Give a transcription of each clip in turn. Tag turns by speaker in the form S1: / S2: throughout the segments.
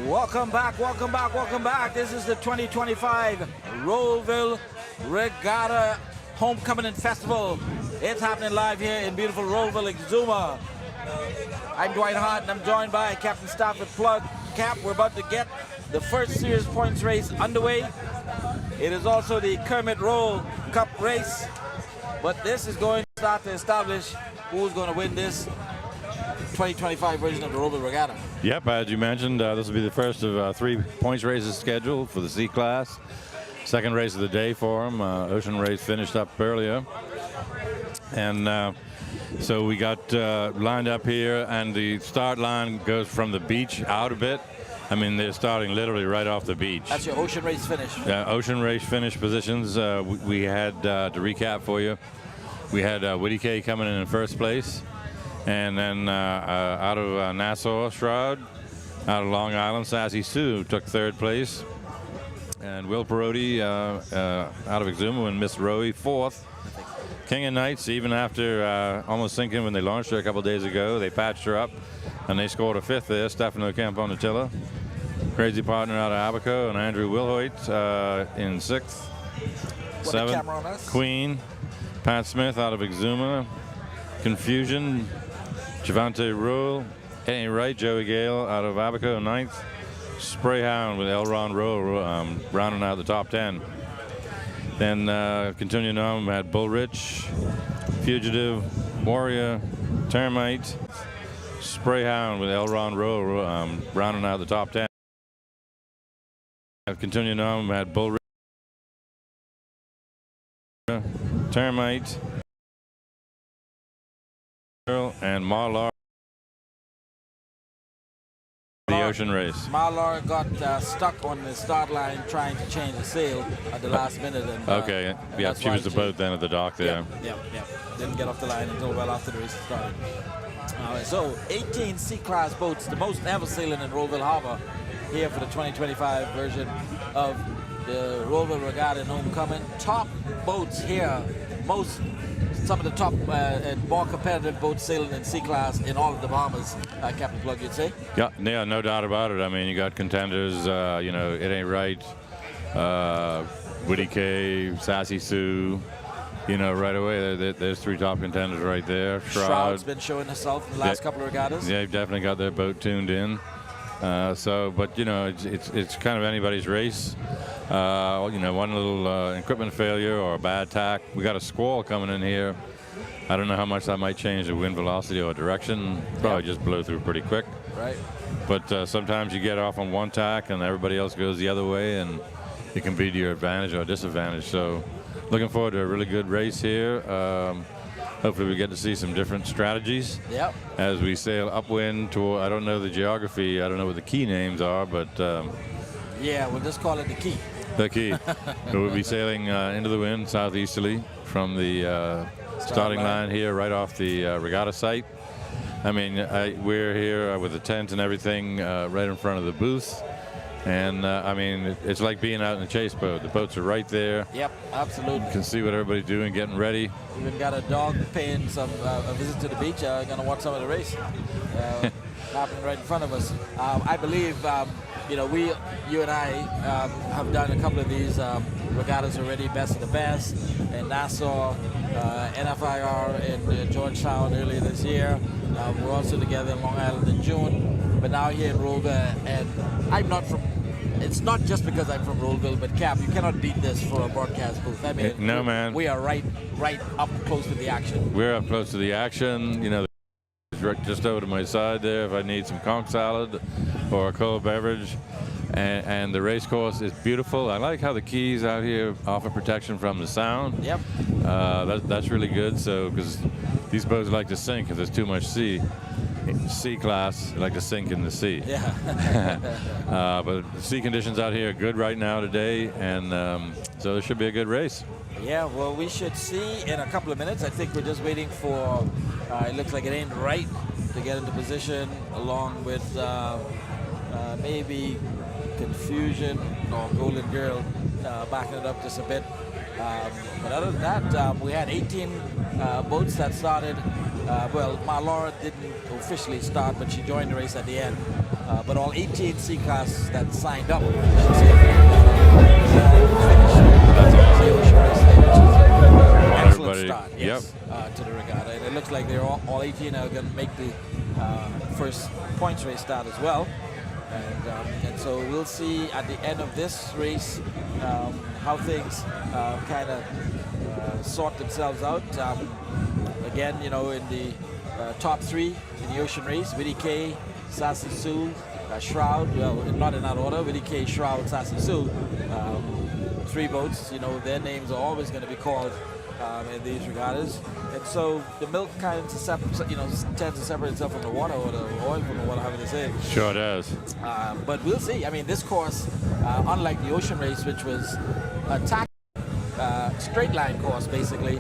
S1: Welcome back, welcome back, welcome back. This is the 2025 Rolleville Regatta Homecoming and Festival. It's happening live here in beautiful Rolleville, Exuma. I'm Dwight Hart and I'm joined by Captain Stafford Plug. Cap, we're about to get the first series points race underway. It is also the Kermit Roll Cup race, but this is going to start to establish who's going to win this 2025 version of the Rolleville Regatta.
S2: Yep, as you mentioned, this will be the first of 3 points races scheduled for the C class. Second race of the day for them. Ocean race finished up earlier. And so we got lined up here, and the start line goes from the beach out a bit. I mean, they're starting literally right off the beach.
S1: That's your ocean race finish.
S2: Yeah, ocean race finish positions. We had, to recap for you, we had Whitty K coming in first place. And then out of Nassau, Stroud, out of Long Island, Sassy Sue took third place. And Will Perotti out of Exuma and Miss Rowie fourth. King and Knights, even after almost sinking when they launched her a couple days ago, they patched her up and they scored a fifth there. Stefano Camponatilla. Crazy Partner out of Abaco and Andrew Wilhoit in sixth. Seventh, Queen. Pat Smith out of Exuma. Confusion. Javante Rule, Eddie Wright, Joey Gale out of Abaco, ninth. Sprayhound with Elron Rowe rounding out the top 10. Then continuing on, we had Bullrich, Fugitive, Warrior, Termite, Sprayhound with Elron Rowe rounding out the top 10. Continuing on, we had Bullrich, Termite, and Marlar, the ocean race.
S1: Marlar got stuck on the start line trying to change the sail at the last minute. And,
S2: okay, yeah, she was the boat then at the dock there.
S1: Yeah. Didn't get off the line until well after the race started. So 18 C-class boats, the most ever sailing in Rolleville Harbor, here for the 2025 version of the Rolleville Regatta and Homecoming. Top boats here, some of the top and more competitive boats sailing in C-class in all of the Bahamas, Captain Plug, you'd say?
S2: Yeah, no doubt about it. I mean, you got contenders, you know, It Ain't Right, Whitty K, Sassy Sue, you know, right away. There's 3 top contenders right there.
S1: Shroud's been showing herself in the last couple of regattas.
S2: Yeah, they've definitely got their boat tuned in. But you know, it's kind of anybody's race. You know, one little equipment failure or a bad tack. We got a squall coming in here. I don't know how much that might change the wind velocity or direction. Probably just blow through pretty quick.
S1: Right.
S2: But sometimes you get off on one tack and everybody else goes the other way, and it can be to your advantage or disadvantage. So, looking forward to a really good race here. Hopefully we get to see some different strategies as we sail upwind toward, I don't know the geography, I don't know what the key names are, but...
S1: yeah, we'll just call it the key.
S2: The key. We'll be sailing into the wind southeasterly from the starting line here right off the regatta site. I mean, we're here with the tent and everything right in front of the booth. And I mean, it's like being out in a chase boat. The boats are right there.
S1: Yep, absolutely.
S2: You can see what everybody's doing, getting ready.
S1: Even got a dog paying some a visit to the beach. Gonna watch some of the race happening right in front of us. I believe, you know, you and I have done a couple of these regattas already. Best of the Best in Nassau, NFIR in Georgetown earlier this year. We're also together in Long Island in June, but now here in Rolleville, and I'm not from. It's not just because I'm from Rolleville, but Cap, you cannot beat this for a broadcast booth. I mean,
S2: no, man.
S1: We are right up close to the action.
S2: We're up close to the action. You know, just over to my side there if I need some conch salad or a cold beverage. And the race course is beautiful. I like how the keys out here offer protection from the sound.
S1: Yep.
S2: That's really good. So, because these boats like to sink if there's too much sea. C-class, they like to sink in the sea.
S1: Yeah.
S2: But the sea conditions out here are good right now today, and so there should be a good race.
S1: Yeah, well, we should see in a couple of minutes. I think we're just waiting for, it looks like It Ain't Right to get into position, along with maybe Confusion or Golden Girl backing it up just a bit. But other than that, we had 18 boats that started Well, Marlora didn't officially start, but she joined the race at the end. But all 18 C-class that signed up finished the Ocean Race day, which is an excellent start, yes, to the regatta. And it looks like they're all 18 are going to make the first points race start as well. And so we'll see at the end of this race how things kind of sort themselves out. Again, you know, in the top 3 in the Ocean Race, Willie K, Sassy Sue, Shroud, well, not in that order, Willie K, Shroud, Sassy Sue, 3 boats, you know, their names are always going to be called in these regattas. And so the milk kind of tends to separate itself from the water, or the oil from the water, however they say.
S2: Sure does.
S1: But we'll see. I mean, this course, unlike the Ocean Race, which was a straight line course, basically,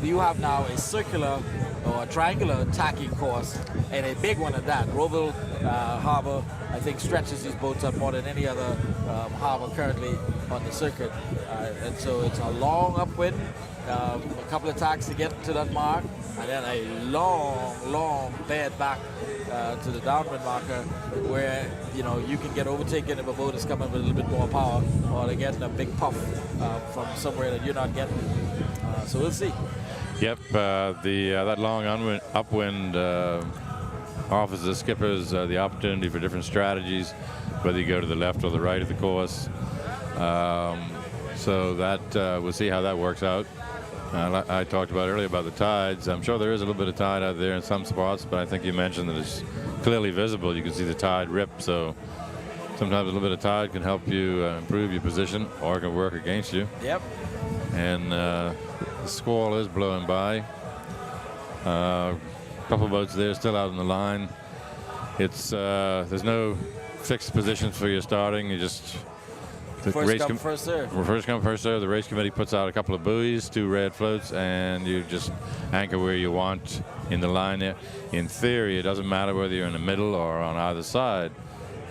S1: you have now a circular or a triangular tacking course, and a big one at that. Rolleville Harbor, I think, stretches these boats up more than any other harbor currently on the circuit. And so it's a long upwind, a couple of tacks to get to that mark, and then a long bed back to the downwind marker, where, you know, you can get overtaken if a boat is coming with a little bit more power, or they're getting a big puff from somewhere that you're not getting. So we'll see.
S2: Yep, that long upwind offers the skippers the opportunity for different strategies, whether you go to the left or the right of the course. So that we'll see how that works out. I talked about earlier about the tides. I'm sure there is a little bit of tide out there in some spots, but I think you mentioned that it's clearly visible. You can see the tide rip, so sometimes a little bit of tide can help you improve your position, or it can work against you.
S1: Yep.
S2: And the squall is blowing by. A couple boats there still out on the line. It's there's no fixed positions for your starting. You just
S1: first come, first serve.
S2: First come, first serve. The race committee puts out a couple of buoys, 2 red floats, and you just anchor where you want in the line there. In theory, it doesn't matter whether you're in the middle or on either side.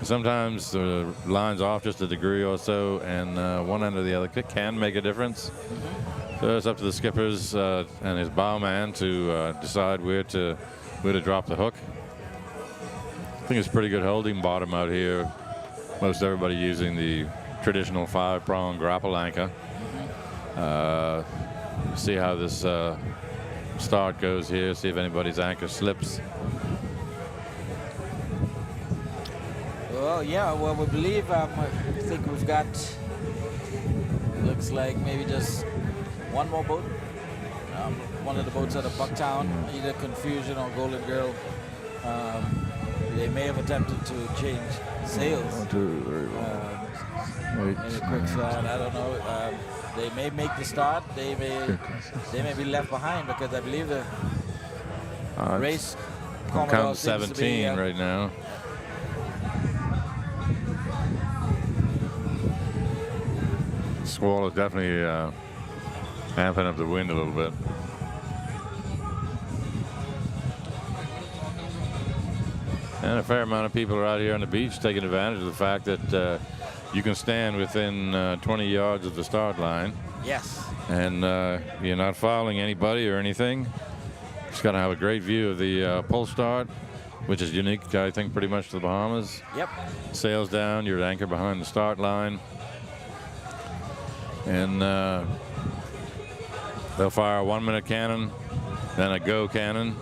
S2: Sometimes the line's off just a degree or so, and one end or the other can make a difference. So it's up to the skippers and his bowman to decide where to drop the hook. I think it's pretty good holding bottom out here. Most everybody using the traditional 5-prong grapple anchor. See how this start goes here. See if anybody's anchor slips.
S1: Well, yeah. Well, we believe. I think we've got. Looks like maybe just one more boat. One of the boats out of Bucktown, either Confusion or Golden Girl. They may have attempted to change sails. 1, 2, 3, 4. Maybe a quick slide. I don't know. They may make the start. They may be left behind, because I believe the race
S2: count 17 right now. Squall is definitely amping up the wind a little bit. And a fair amount of people are out here on the beach taking advantage of the fact that you can stand within 20 yards of the start line.
S1: Yes.
S2: And you're not fouling anybody or anything. Just got to have a great view of the pull start, which is unique, I think, pretty much to the Bahamas.
S1: Yep.
S2: Sails down, you're anchored behind the start line. And they'll fire a 1-minute cannon, then a go cannon,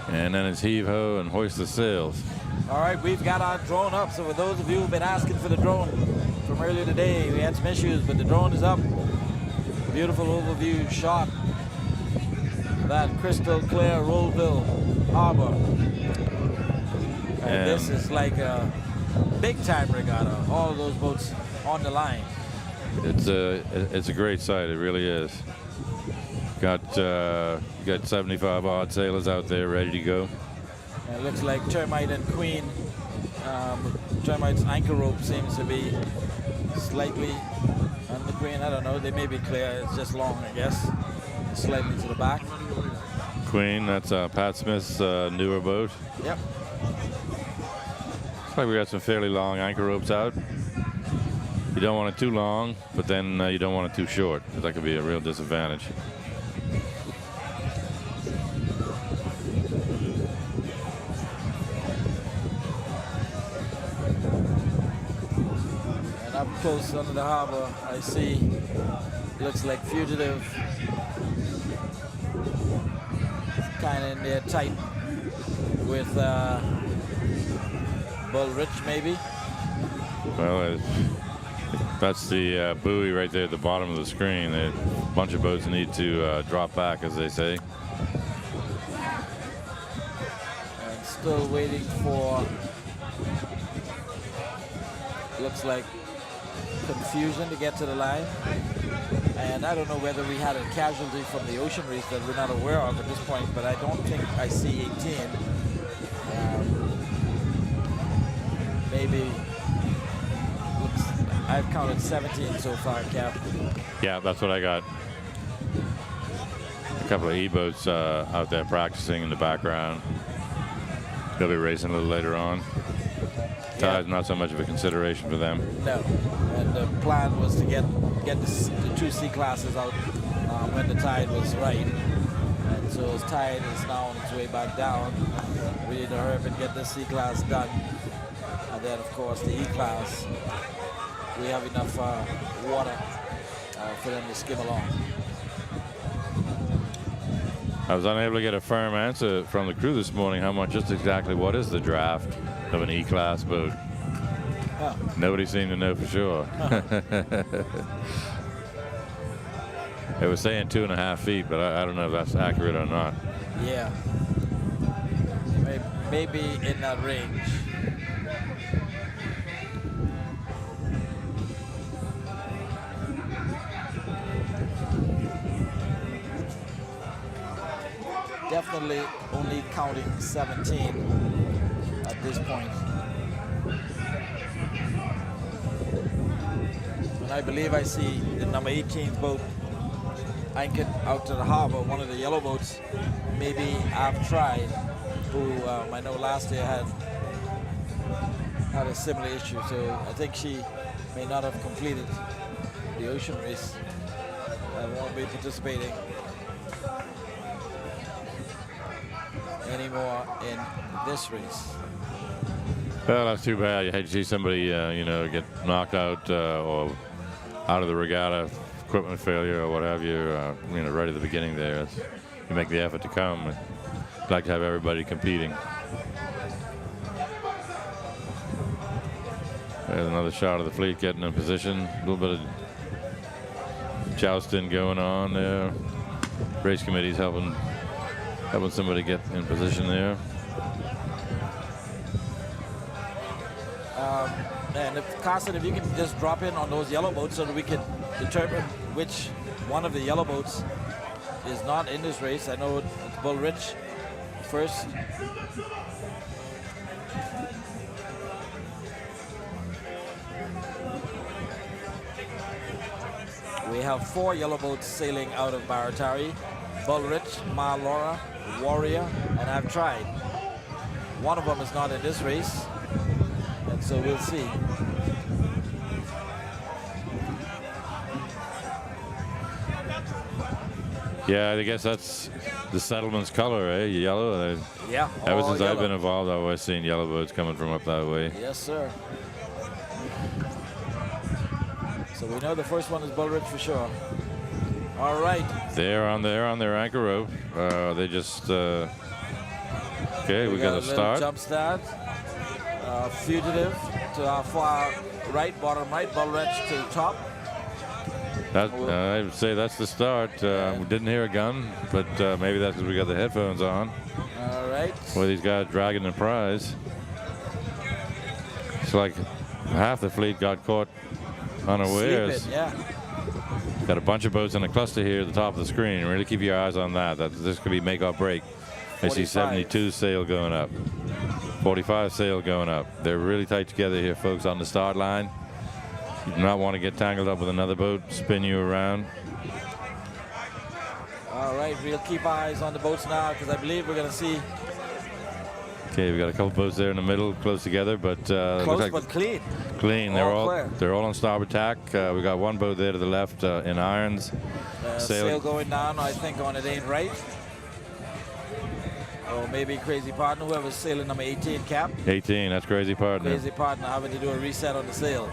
S2: and then it's heave-ho and hoist the sails.
S1: All right, we've got our drone up. So for those of you who've been asking for the drone from earlier today, we had some issues, but the drone is up. Beautiful overview shot. That crystal clear Rolleville Harbor. And this is like a big-time regatta. All of those boats on the line.
S2: It's a great sight. It really is. Got 75 odd sailors out there ready to go.
S1: It looks like Termite and Queen. Termite's anchor rope seems to be slightly on the Queen. I don't know. They may be clear. It's just long, I guess. Slightly to the back.
S2: Queen, that's Pat Smith's newer boat.
S1: Yep.
S2: Looks like we got some fairly long anchor ropes out. You don't want it too long, but then you don't want it too short, because that could be a real disadvantage.
S1: close under the harbor, I see looks like Fugitive kind of in there tight with Bull Rich maybe.
S2: Well, that's the buoy right there at the bottom of the screen. A bunch of boats need to drop back, as they say.
S1: And still waiting for, looks like, confusion to get to the line. And I don't know whether we had a casualty from the ocean race that we're not aware of at this point, but I don't think I see 18. Maybe, I've counted 17 so far, Cap.
S2: Yeah, that's what I got. A couple of E-boats out there practicing in the background. They'll be racing a little later on. Tide's not so much of a consideration for them.
S1: No, and the plan was to get the two C classes out when the tide was right. And so as tide is now on its way back down, we need to hurry up and get the C class done. And then, of course, the E class, we have enough water for them to skim along.
S2: I was unable to get a firm answer from the crew this morning how much, just exactly what is the draft of an E-class boat.
S1: Oh.
S2: Nobody seemed to know for sure. It was saying 2.5 feet, but I don't know if that's accurate or not.
S1: Yeah. Maybe in that range. Definitely only counting 17 at this point. And I believe I see the number 18 boat anchored out to the harbor, one of the yellow boats. Maybe I've tried, who I know last year had a similar issue, so I think she may not have completed the ocean race and won't be participating anymore in this race.
S2: Well, that's too bad. You hate to see somebody, you know, get knocked out or out of the regatta, equipment failure or what have you, you know, right at the beginning there. You make the effort to come. I'd like to have everybody competing. There's another shot of the fleet getting in position. A little bit of jousting going on there. Race committee's helping somebody get in position there.
S1: And if Carson, if you can just drop in on those yellow boats so that we can determine which one of the yellow boats is not in this race. I know it's Bull Rich first. We have 4 yellow boats sailing out of Baratari. Bull Rich, Ma Laura, Warrior, and I've tried. One of them is not in this race, and so we'll see.
S2: Yeah, I guess that's the settlement's color, eh? Yellow.
S1: Yeah.
S2: Ever since
S1: yellow.
S2: I've been involved, I've always seen yellow boats coming from up that way.
S1: Yes, sir. So we know the first one is Bull Rich for sure. All right.
S2: They're on their anchor rope. They just okay. We got a start.
S1: Jump start. Fugitive to our far right, bottom right. Bull Rich to the top.
S2: That I would say that's the start. We didn't hear a gun, but maybe that's because we got the headphones on.
S1: All right.
S2: Boy, these guys dragging the prize. It's like half the fleet got caught unawares.
S1: Sleep it, yeah.
S2: Got a bunch of boats in a cluster here at the top of the screen. Really keep your eyes on that. This could be make or break. I see 72 sail going up. 45 sail going up. They're really tight together here, folks, on the start line. You do not want to get tangled up with another boat, spin you around.
S1: All right, we'll keep eyes on the boats now because I believe we're going to see.
S2: Okay, we got a couple boats there in the middle, close together, but
S1: close
S2: like
S1: but clean.
S2: Clean.
S1: All
S2: they're all on starboard tack. We got one boat there to the left in irons.
S1: Sail going down, I think, on it ain't right. Or maybe Crazy Partner, whoever's sailing number 18, Cap.
S2: 18, that's Crazy Partner.
S1: Crazy Partner having to do a reset on the sail.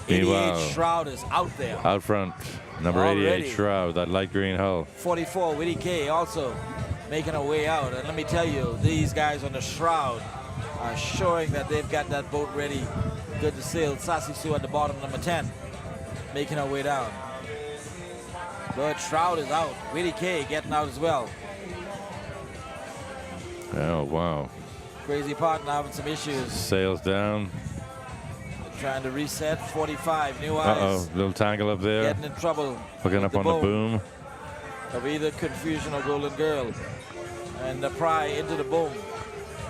S1: 88
S2: Meanwhile,
S1: Shroud is out there.
S2: out front, number
S1: Already.
S2: 88 Shroud, that light green hull.
S1: 44 Willie K also making a way out. And let me tell you, these guys on the Shroud are showing that they've got that boat ready, good to sail. Sassy Sue at the bottom, number 10, making her way down. But Shroud is out. Willie K getting out as well.
S2: Oh, wow.
S1: Crazy partner having some issues.
S2: Sails down.
S1: Trying to reset. 45, New Eyes.
S2: Uh-oh, little tangle up there.
S1: Getting in trouble.
S2: Looking up on the boom.
S1: Of either Confusion or Golden Girl. And the pry into the boom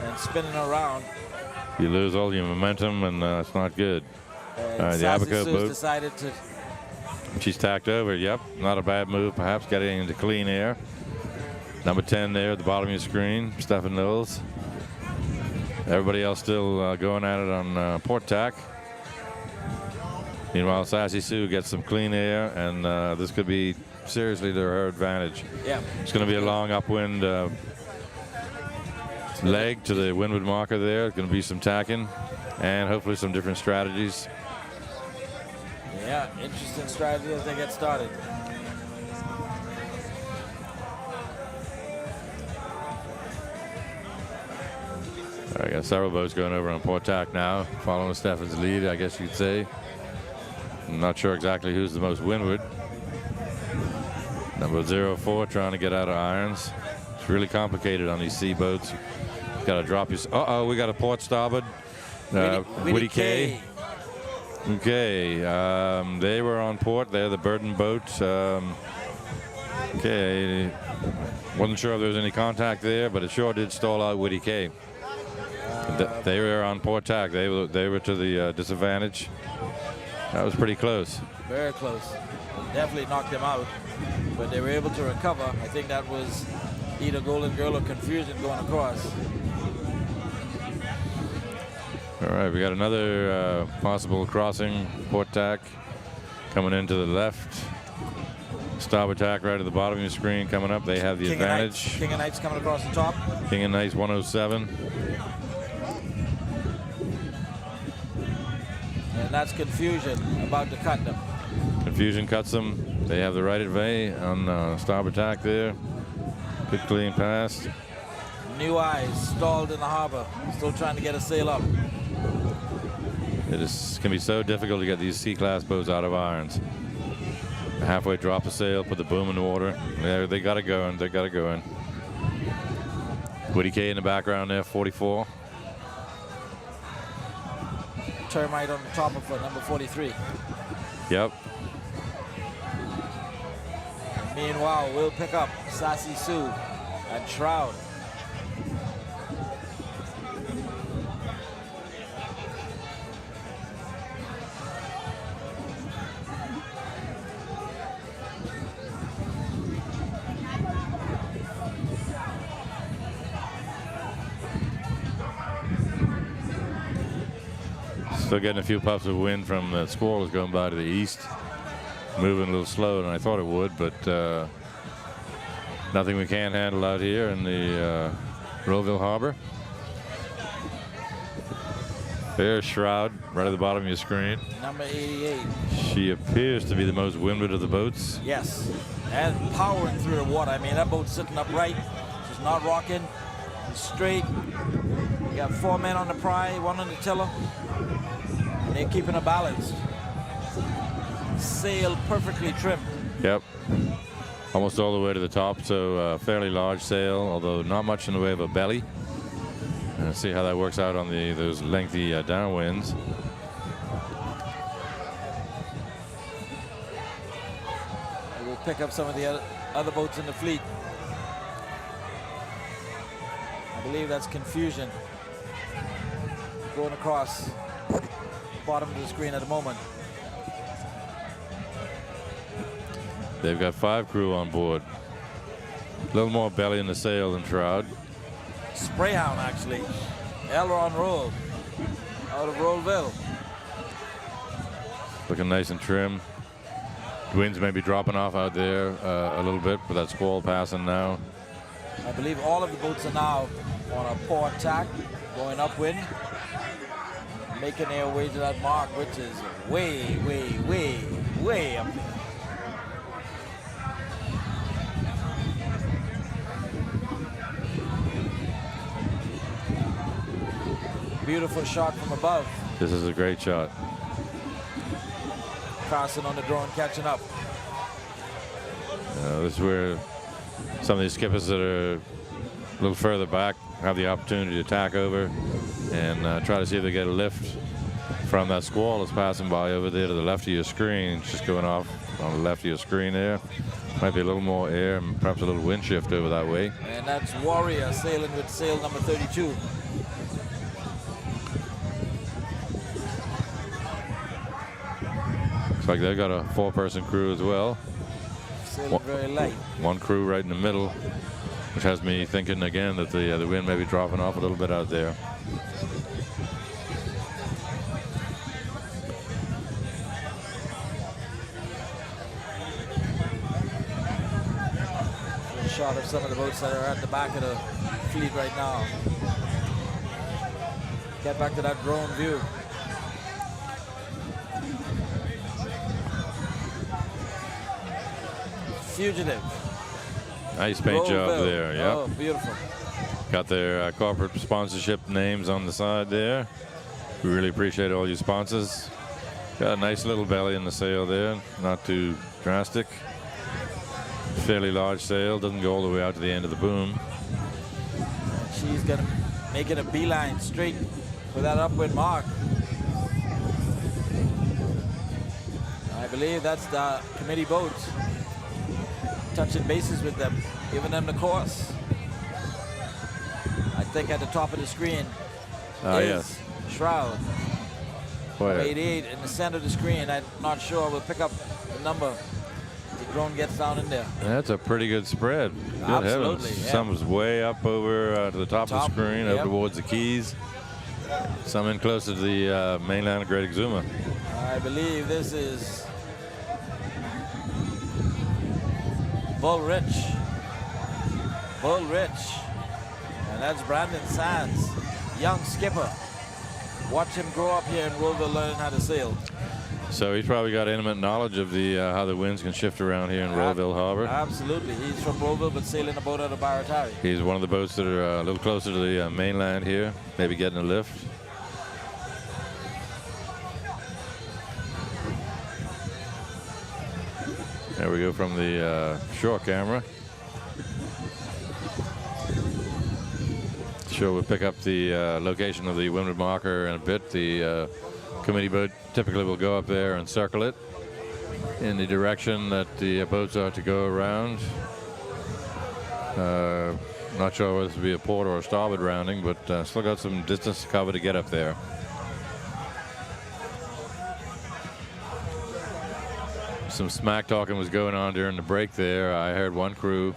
S1: and spinning around.
S2: You lose all your momentum, and it's not good.
S1: And
S2: The Abaco boat.
S1: decided to.
S2: She's tacked over. Yep, not a bad move. Perhaps getting into clean air. Number 10 there at the bottom of your screen, Stephen Knowles. Everybody else still going at it on port tack. Meanwhile, Sassy Sue gets some clean air, and this could be seriously to her advantage.
S1: Yeah.
S2: It's going to be a long upwind leg to the windward marker there. Going to be some tacking and hopefully some different strategies.
S1: Yeah, interesting strategy as they get started.
S2: I got several boats going over on port tack now, following Stefan's lead, I guess you'd say. I'm not sure exactly who's the most windward. Number 04 trying to get out of irons. It's really complicated on these sea boats. Got to drop your. Uh-oh, we got a port starboard. Woody K. Okay, they were on port. They're the burden boat. Okay, wasn't sure if there was any contact there, but it sure did stall out Woody K. They were on port tack. They were to the disadvantage. That was pretty close.
S1: Very close. Definitely knocked them out, but they were able to recover. I think that was either Golden Girl or Confusion going across.
S2: All right, we got another possible crossing, port tack coming into the left. Starboard tack right at the bottom of your screen coming up. They have the advantage.
S1: King of Knights coming across the top.
S2: King of Knights 107.
S1: And that's Confusion about to cut them.
S2: Confusion cuts them. They have the right of way on starboard tack there. Good clean pass.
S1: New Eyes stalled in the harbor. Still trying to get a sail up.
S2: It can be so difficult to get these C-class boats out of irons. Halfway drop a sail, put the boom in the water. They got it going. They got it going. Woody K in the background there, 44.
S1: Termite on the top of number 43.
S2: Yep.
S1: Meanwhile, we'll pick up Sassy Sue and Shroud.
S2: Still getting a few puffs of wind from the squall is going by to the east. Moving a little slower than I thought it would, but nothing we can't handle out here in the Rolleville Harbor. There's Shroud right at the bottom of your screen.
S1: Number 88.
S2: She appears to be the most windward of the boats.
S1: Yes, and powering through the water. I mean, that boat's sitting upright. She's not rocking. She's straight. You got 4 men on the pry, 1 on the tiller. And they're keeping her balanced. Sail perfectly trimmed.
S2: Yep. Almost all the way to the top, so fairly large sail, although not much in the way of a belly. Let's see how that works out on those lengthy downwinds.
S1: We'll pick up some of the other boats in the fleet. I believe that's Confusion going across the bottom of the screen at the moment.
S2: They've got 5 crew on board. A little more belly in the sail than Shroud.
S1: Sprayhound, actually. Aileron roll out of Rolleville.
S2: Looking nice and trim. Winds may be dropping off out there a little bit, but that squall passing now.
S1: I believe all of the boats are now on a port tack, going upwind. making their way to that mark, which is way, way, way, way up there. Beautiful shot from above.
S2: This is a great shot.
S1: Carson on the drone catching up.
S2: This is where some of these skippers that are a little further back have the opportunity to tack over and try to see if they get a lift from that squall that's passing by over there to the left of your screen. It's just going off on the left of your screen there. Might be a little more air and perhaps a little wind shift over that way.
S1: And that's Warrior sailing with sail number 32.
S2: Looks like they've got a 4-person crew as well.
S1: Sailing very light.
S2: One crew right in the middle, which has me thinking again that the wind may be dropping off a little bit out there.
S1: A shot of some of the boats that are at the back of the fleet right now. Get back to that drone view. Fugitive.
S2: Nice paint job
S1: Rolleville.
S2: there. Yeah.
S1: Oh, beautiful.
S2: Got their corporate sponsorship names on the side there. We really appreciate all you sponsors. Got a nice little belly in the sail there. Not too drastic. Fairly large sail. Doesn't go all the way out to the end of the boom.
S1: She's gonna make it a beeline straight for that upwind mark. I believe that's the committee boat. Touching bases with them, giving them the course. I think at the top of the screen is
S2: yes.
S1: Shroud.
S2: Boy,
S1: 88 in the center of the screen. I'm not sure. We'll pick up the number. The drone gets down in there.
S2: that's a pretty good spread. Good
S1: Absolutely,
S2: heavens.
S1: yeah.
S2: Some's way up over to the top of the screen,
S1: yep.
S2: over towards the keys. Some in closer to the mainland of Great Exuma.
S1: I believe this is Bull Rich. And that's Brandon Sands, young skipper. Watch him grow up here in Rolleville learning how to sail.
S2: So he's probably got intimate knowledge of the how the winds can shift around here in Rolleville Harbor.
S1: Absolutely. He's from Rolleville, but sailing a boat out of Baratari.
S2: He's one of the boats that are a little closer to the mainland here, maybe getting a lift. There we go from the shore camera. Sure, we'll pick up the location of the windward marker in a bit. The committee boat typically will go up there and circle it in the direction that the boats are to go around. Not sure whether this will be a port or a starboard rounding, but still got some distance to cover to get up there. Some smack talking was going on during the break there. I heard one crew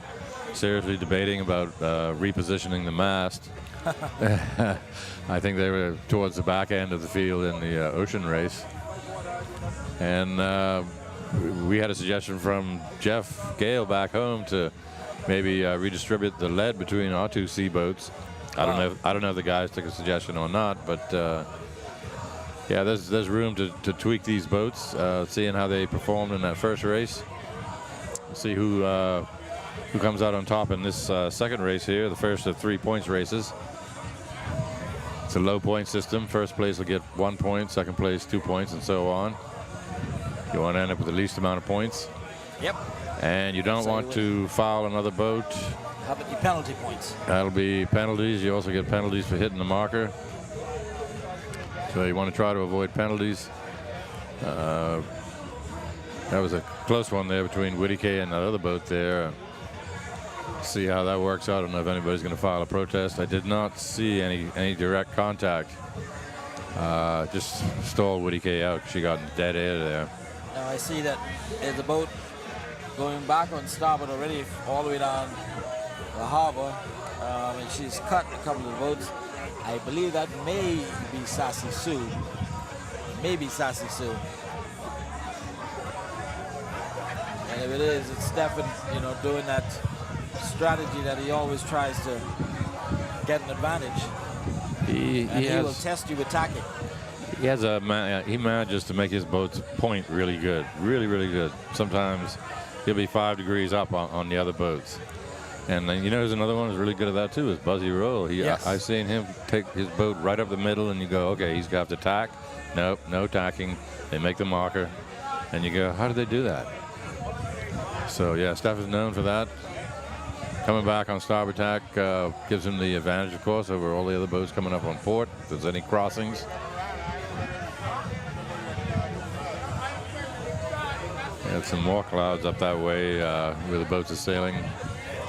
S2: seriously debating about repositioning the mast. I think they were towards the back end of the field in the ocean race. And we had a suggestion from Jeff Gale back home to maybe redistribute the lead between our two sea boats. I don't know if the guys took a suggestion or not, but yeah, there's room to tweak these boats, seeing how they performed in that first race. See who comes out on top in this second race here, the first of 3 points races. It's a low point system. First place will get 1 point, second place 2 points, and so on. You want to end up with the least amount of points.
S1: Yep.
S2: And you don't want to foul another boat.
S1: How about the penalty points?
S2: That'll be penalties. You also get penalties for hitting the marker. So you want to try to avoid penalties. That was a close one there between Whitty and that other boat there. See how that works out. I don't know if anybody's going to file a protest. I did not see any direct contact. Just stalled Whitty out. She got in dead air there.
S1: Now I see that there's a boat going back on starboard already all the way down the harbor. And she's cut a couple of the boats. I believe that may be Sassy Sue. Maybe Sassy Sue. And if it is, it's Stefan, doing that strategy that he always tries to get an advantage.
S2: He
S1: will test you with tacking.
S2: He has he manages to make his boats point really good, really good. Sometimes he'll be 5 degrees up on the other boats. And then, you know, there's another one who's really good at that too, is Buzzy Roll.
S1: Yes.
S2: I've seen him take his boat right up the middle, and you go, okay, he's got to tack. Nope, no tacking. They make the marker, and you go, how did they do that? So yeah, Steph is known for that. Coming back on starboard tack gives him the advantage, of course, over all the other boats coming up on port. If there's any crossings. Got some more clouds up that way where the boats are sailing.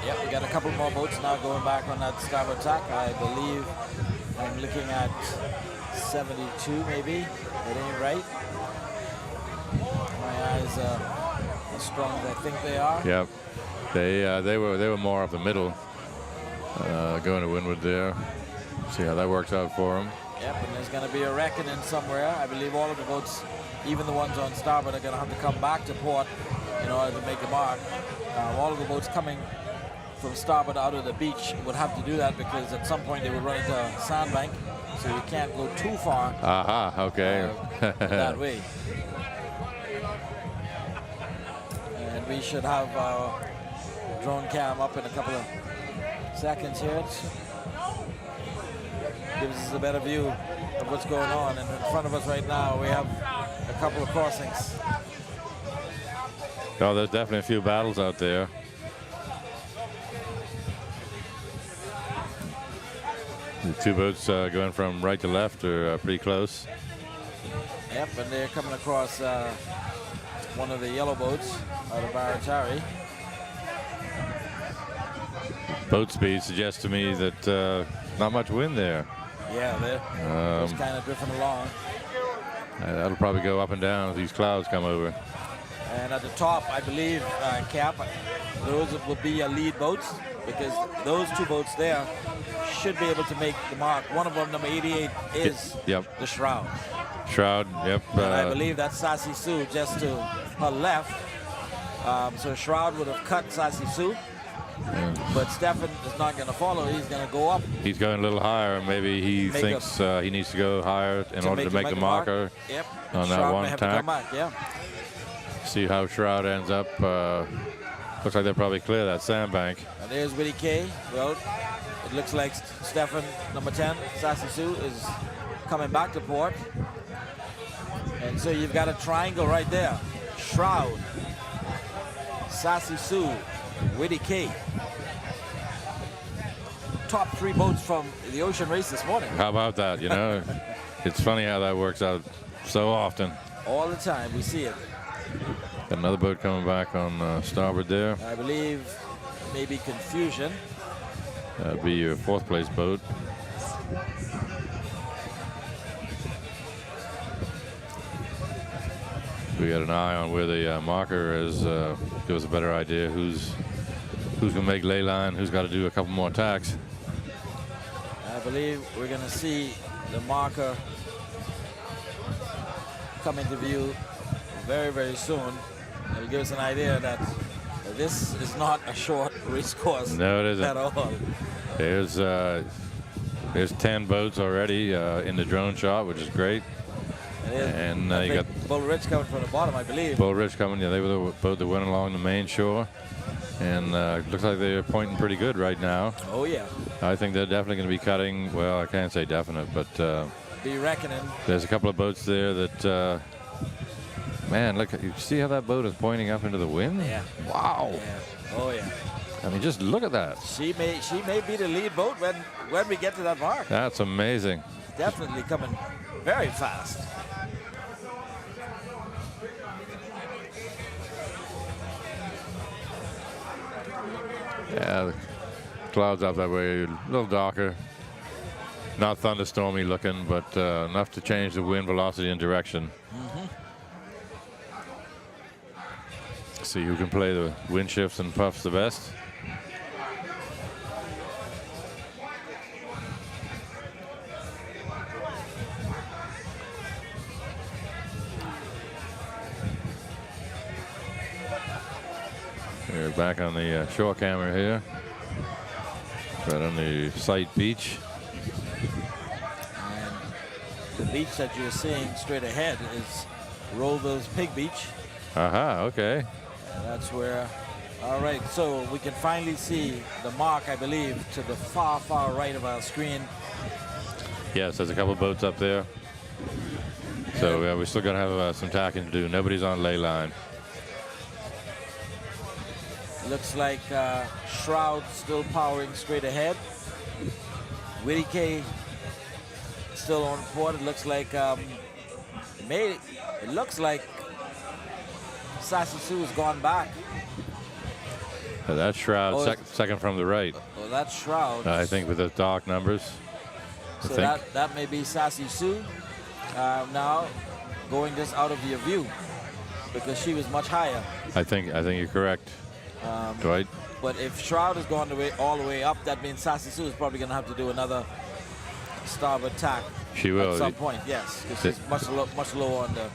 S1: Yep, we got a couple more boats now going back on that starboard tack. I believe I'm looking at 72 maybe. It ain't right. My eyes are as strong as I think they are.
S2: Yep. They were more up the middle, going to windward there. See how that works out for them.
S1: Yep, and there's going to be a reckoning somewhere. I believe all of the boats, even the ones on starboard, are going to have to come back to port in order to make a mark. All of the boats coming from starboard out of the beach would have to do that because at some point they would run into a sandbank, so you can't go too far.
S2: Aha, okay.
S1: That way. And we should have our drone cam up in a couple of seconds here. Gives us a better view of what's going on. And in front of us right now, we have a couple of crossings.
S2: Oh, there's definitely a few battles out there. The two boats going from right to left are pretty close.
S1: Yep, and they're coming across one of the yellow boats out of Baratari.
S2: Boat speed suggests to me that not much wind there.
S1: Yeah, they're just kind of drifting along.
S2: That'll probably go up and down as these clouds come over.
S1: And at the top, I believe, Cap, those will be your lead boats because those two boats there should be able to make the mark. One of them, number 88, is the Shroud.
S2: Shroud, yep.
S1: And I believe that's Sassy Sue just to her left. So Shroud would have cut Sassy Sue. Yeah. But Stefan is not going to follow. He's going to go up.
S2: He's going a little higher. Maybe he thinks he needs to go higher in order to make the marker on that one tack. See how Shroud ends up. Looks like they'll probably clear that sandbank.
S1: And there's Willie K. Well, it looks like Stefan, number 10, Sassy Sue, is coming back to port. And so you've got a triangle right there. Shroud, Sassy Sue, Widdy K. Top 3 boats from the ocean race this morning.
S2: How about that? You know, it's funny how that works out so often.
S1: All the time, we see it.
S2: Got another boat coming back on starboard there.
S1: I believe maybe Confusion.
S2: That'd be your 4th place boat. We got an eye on where the marker is. Give us a better idea who's going to make ley line, who's got to do a couple more tacks.
S1: I believe we're going to see the marker come into view very, very soon. It'll give us an idea that this is not a short race course.
S2: No, it isn't
S1: at all.
S2: There's 10 boats already in the drone shot, which is great. And you got
S1: Bull Ridge coming from the bottom, I believe.
S2: Bull Ridge coming. Yeah, they were the boat that went along the main shore, and looks like they're pointing pretty good right now.
S1: Oh yeah.
S2: I think they're definitely going to be cutting. Well, I can't say definite, but
S1: be reckoning.
S2: There's a couple of boats there that. Man, look! You see how that boat is pointing up into the wind?
S1: Yeah.
S2: Wow.
S1: Yeah. Oh yeah.
S2: I mean, just look at that.
S1: She may be the lead boat when we get to that mark.
S2: That's amazing.
S1: Definitely coming very fast.
S2: Yeah, the clouds up that way, a little darker. Not thunderstormy looking, but enough to change the wind velocity and direction. See who can play the wind shifts and puffs the best. We're back on the shore camera here, right on the site beach.
S1: And beach that you're seeing straight ahead is Rolleville's Pig Beach.
S2: Okay.
S1: That's where, all right, so we can finally see the mark, I believe, to the far, far right of our screen.
S2: Yes, there's a couple of boats up there. So we're still going to have some tacking to do. Nobody's on ley line.
S1: Looks like Shroud still powering straight ahead. Whitty still on port. It looks like it looks like Sassy Sue has gone back.
S2: That's Shroud,
S1: Oh,
S2: second from the right.
S1: Well, that's Shroud.
S2: I think with the dark numbers.
S1: So that may be Sassy Sue now going just out of your view because she was much higher.
S2: I think you're correct, Dwight.
S1: But if Shroud has gone all the way up, that means Sassy Sue is probably going to have to do another starboard tack.
S2: She will.
S1: At some point, yes, because she's much lower on the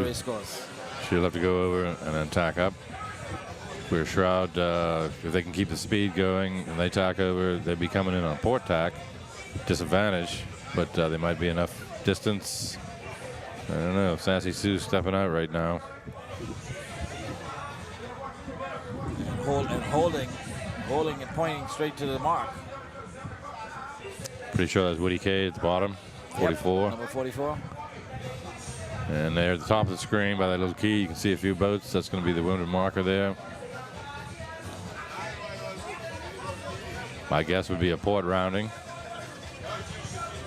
S1: race course.
S2: She'll have to go over and then tack up. Where Shroud, if they can keep the speed going and they tack over, they'd be coming in on port tack. Disadvantage, but there might be enough distance. I don't know. Sassy Sue's stepping out right now.
S1: And holding and pointing straight to the mark.
S2: Pretty sure that's Woody K at the bottom, 44.
S1: Yep, number 44.
S2: And there at the top of the screen by that little key, you can see a few boats. That's going to be the wounded marker there. My guess would be a port rounding.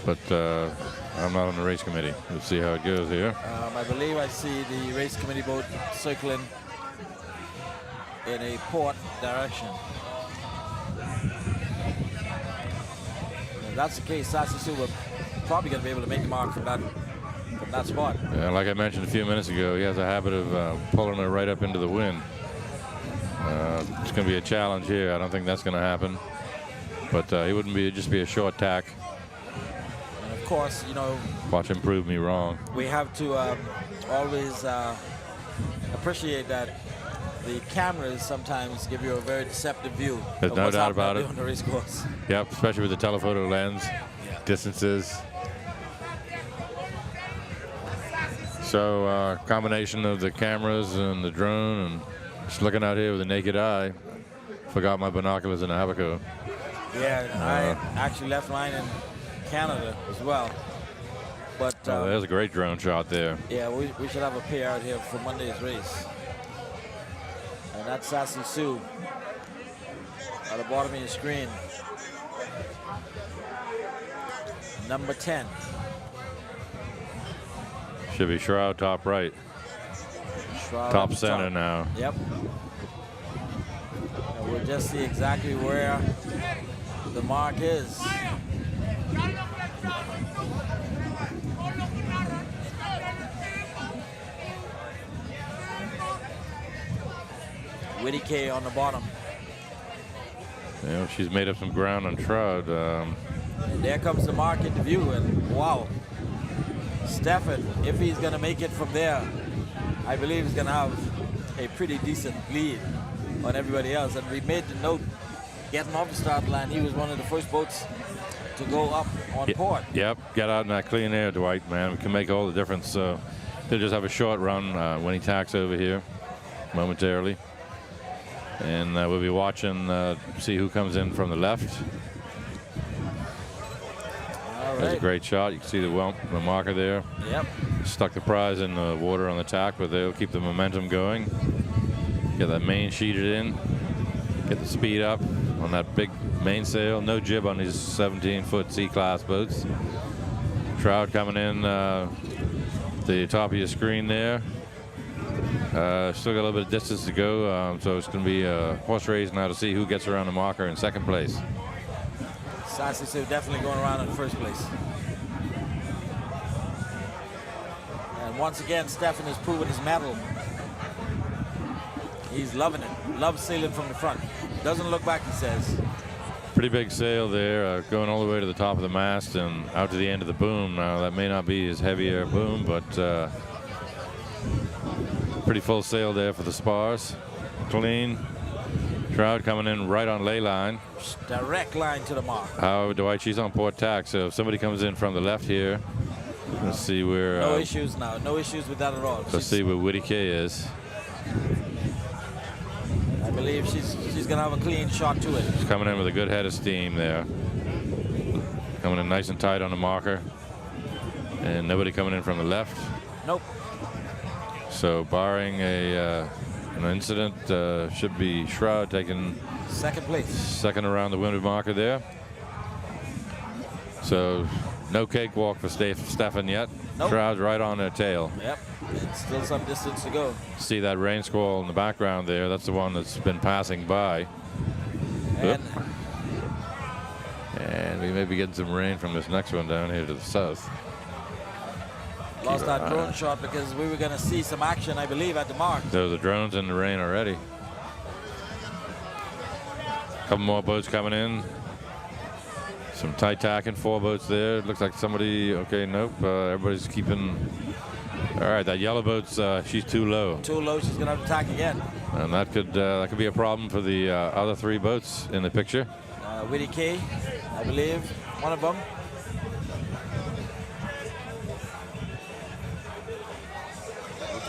S2: But I'm not on the race committee. We'll see how it goes here.
S1: I believe I see the race committee boat circling in a port direction. If that's the case, Sassy Sue will probably going to be able to make the mark from that spot.
S2: Yeah, like I mentioned a few minutes ago, he has a habit of pulling her right up into the wind. It's going to be a challenge here. I don't think that's going to happen. But it wouldn't just be a short tack.
S1: And of course, you know,
S2: watch him prove me wrong.
S1: We have to always appreciate that the cameras sometimes give you a very deceptive view.
S2: There's no doubt about it.
S1: On the race course.
S2: Yep, especially with the telephoto lens, distances. So combination of the cameras and the drone and just looking out here with the naked eye. Forgot my binoculars in Abaco.
S1: Yeah, I actually left mine in Canada as well. But
S2: there's a great drone shot there.
S1: Yeah, we should have a pair out here for Monday's race. And that's Sassy Sue at the bottom of your screen. Number 10.
S2: Should be Shroud top right.
S1: Shroud
S2: top center now.
S1: Yep. And we'll just see exactly where the mark is. Whitty K on the bottom.
S2: Yeah, she's made up some ground on Shroud.
S1: And there comes the mark into view, and wow. Stafford, if he's going to make it from there, I believe he's going to have a pretty decent lead on everybody else. And we made the note, getting off the start line, he was one of the first boats to go up on port.
S2: Yep, get out in that clean air, Dwight, man. We can make all the difference. So they'll just have a short run when he tacks over here momentarily. And we'll be watching, see who comes in from the left.
S1: All right.
S2: That's a great shot. You can see the marker there.
S1: Yep.
S2: Stuck the prize in the water on the tack, but they'll keep the momentum going. Get that main sheeted in. Get the speed up on that big mainsail. No jib on these 17-foot C-class boats. Shroud coming in the top of your screen there. Still got a little bit of distance to go, so it's going to be a horse race now to see who gets around the marker in second place.
S1: Sassy Sue definitely going around in first place. And once again, Stefan has proven his mettle. He's loving it. Loves sailing from the front. Doesn't look back, he says.
S2: Pretty big sail there, going all the way to the top of the mast and out to the end of the boom. Now, that may not be his heavier boom, but pretty full sail there for the spars. Clean. Shroud coming in right on ley line.
S1: Direct line to the mark.
S2: However, Dwight, she's on port tack, so if somebody comes in from the left here, Let's see where.
S1: No issues now. No issues with that at all.
S2: Let's see where Woody K is.
S1: I believe she's going to have a clean shot to it.
S2: She's coming in with a good head of steam there. Coming in nice and tight on the marker. And nobody coming in from the left.
S1: Nope.
S2: So barring an incident, should be Shroud taking
S1: second place.
S2: Second around the windward marker there. So no cakewalk for Stefan yet. Nope. Shroud's right on their tail.
S1: Yep. It's still some distance to go.
S2: See that rain squall in the background there? That's the one that's been passing by. And we may be getting some rain from this next one down here to the south.
S1: Lost that drone shot because we were going to see some action, I believe, at the mark.
S2: So the drone's in the rain already. Couple more boats coming in. Some tight tacking, 4 boats there. It looks like somebody, okay, nope. Everybody's keeping. All right, that yellow boat's, she's too low.
S1: Too low, she's going to have to tack again.
S2: And that could be a problem for the other 3 boats in the picture.
S1: Woody K, I believe, one of them.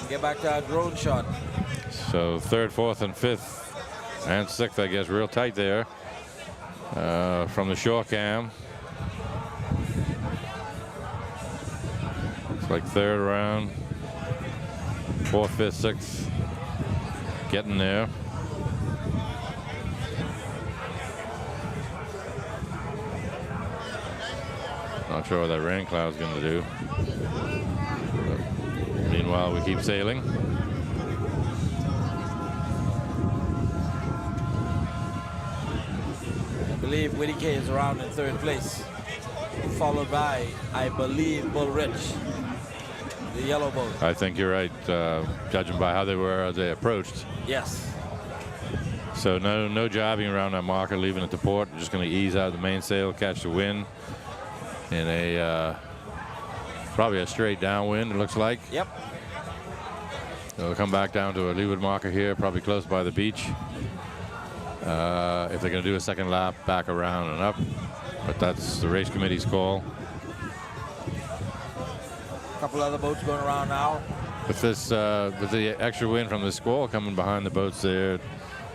S1: Get back to our drone shot.
S2: So 3rd, 4th, and 5th, and 6th, I guess, real tight there from the shore cam. It's like 3rd round, 4th, 5th, 6th, getting there. Not sure what that rain cloud's going to do. Meanwhile, we keep sailing.
S1: I believe Woody K is around in 3rd place, followed by, I believe, Bull Ridge, the yellow boat.
S2: I think you're right, judging by how they were as they approached.
S1: Yes.
S2: So no jobbing around that marker, leaving it to port. Just going to ease out the mainsail, catch the wind in a probably a straight downwind, it looks like.
S1: Yep.
S2: So we'll come back down to a leeward marker here, probably close by the beach. If they're going to do a second lap, back around and up. But that's the race committee's call.
S1: A couple other boats going around now.
S2: With this, with the extra wind from the squall coming behind the boats there,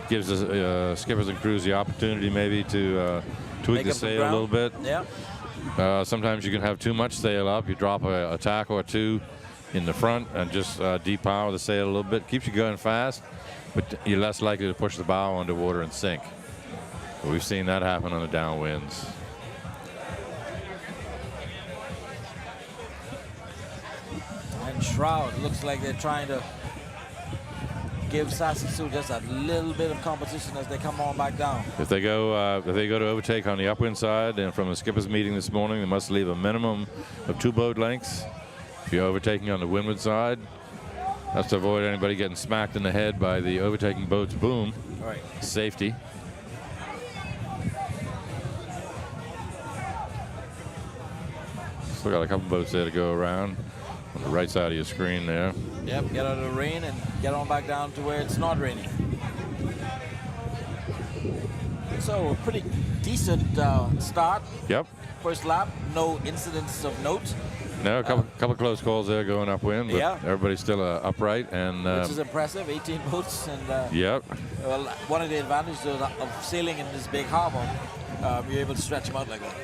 S2: gives us skippers and crews the opportunity maybe to tweak the sail a little bit.
S1: Yeah.
S2: Sometimes you can have too much sail up. You drop a tack or 2 in the front and just depower the sail a little bit. Keeps you going fast, but you're less likely to push the bow underwater and sink. But we've seen that happen on the downwinds.
S1: And Shroud, looks like they're trying to give Sassy Sue just a little bit of competition as they come on back down.
S2: If they go to overtake on the upwind side, and from the skipper's meeting this morning, they must leave a minimum of 2 boat lengths. If you're overtaking on the windward side, that's to avoid anybody getting smacked in the head by the overtaking boat's boom.
S1: All right.
S2: Safety. Still got a couple boats there to go around on the right side of your screen there.
S1: Yep, get out of the rain and get on back down to where it's not raining. So a pretty decent start.
S2: Yep.
S1: First lap, no incidents of note.
S2: No, a couple close calls there going upwind, but
S1: yeah,
S2: everybody's still upright, and
S1: which is impressive. 18 boats, and
S2: yep.
S1: Well, one of the advantages of sailing in this big harbor, you're able to stretch them out like that.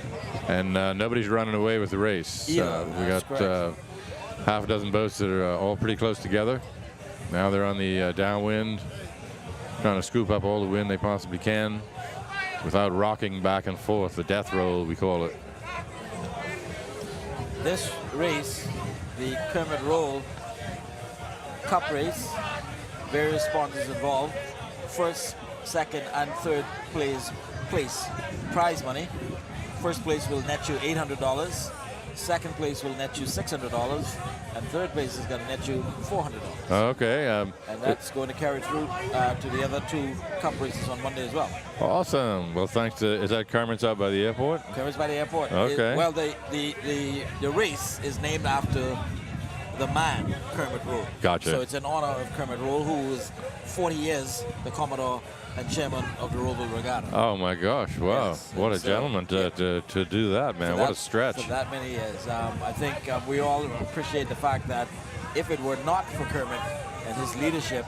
S2: And nobody's running away with the race. We got half a dozen boats that are all pretty close together. Now they're on the downwind, trying to scoop up all the wind they possibly can without rocking back and forth, the death roll, we call it.
S1: This race, the Kermit Roll Cup race, various sponsors involved. First, second, and third place prize money. First place will net you $800. Second place will net you $600, and third place is going to net you $400.
S2: Okay.
S1: And that's going to carry through to the other 2 cup races on Monday as well.
S2: Awesome. Well, thanks to, is that Kermit's out by the airport?
S1: Kermit's by the airport.
S2: Okay.
S1: Well, the race is named after the man, Kermit Rowe.
S2: Gotcha.
S1: So it's in honor of Kermit Rowe, who is 40 years the Commodore and chairman of the Rolleville Regatta.
S2: Oh my gosh! Wow,
S1: Yes,
S2: what a
S1: so,
S2: gentleman to do that, man! What a stretch!
S1: For that many years, I think we all appreciate the fact that if it were not for Kermit and his leadership,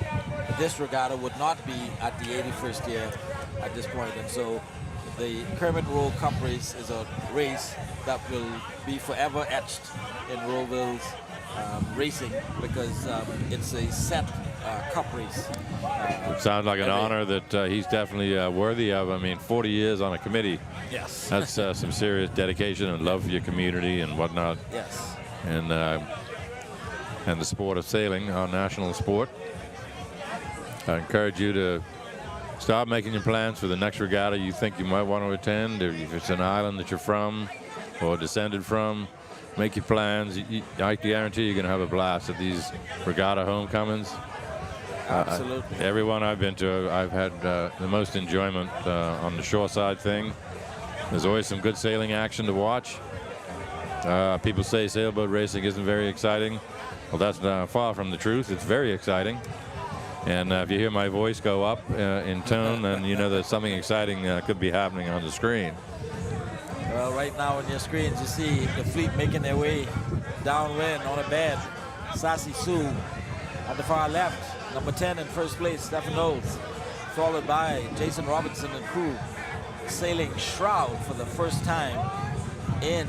S1: this regatta would not be at the 81st year at this point. And so the Kermit Rowe Cup race is a race that will be forever etched in Rolleville's racing, because it's a set cup race.
S2: Sounds like an honor that he's definitely worthy of. I mean, 40 years on a committee.
S1: Yes.
S2: That's some serious dedication and love for your community and whatnot.
S1: Yes.
S2: And the sport of sailing, our national sport. I encourage you to start making your plans for the next regatta you think you might want to attend, or if it's an island that you're from or descended from. Make your plans. I guarantee you're going to have a blast at these regatta homecomings.
S1: Absolutely.
S2: Everyone I've been to, I've had the most enjoyment on the shoreside thing. There's always some good sailing action to watch. People say sailboat racing isn't very exciting. Well, that's far from the truth. It's very exciting. And if you hear my voice go up in tone, then you know that something exciting could be happening on the screen.
S1: Well, right now on your screens, you see the fleet making their way downwind on a bed. Sassy Sue at the far left, number 10 in first place, Stephen Knowles, followed by Jason Robinson and crew, sailing Shroud for the first time in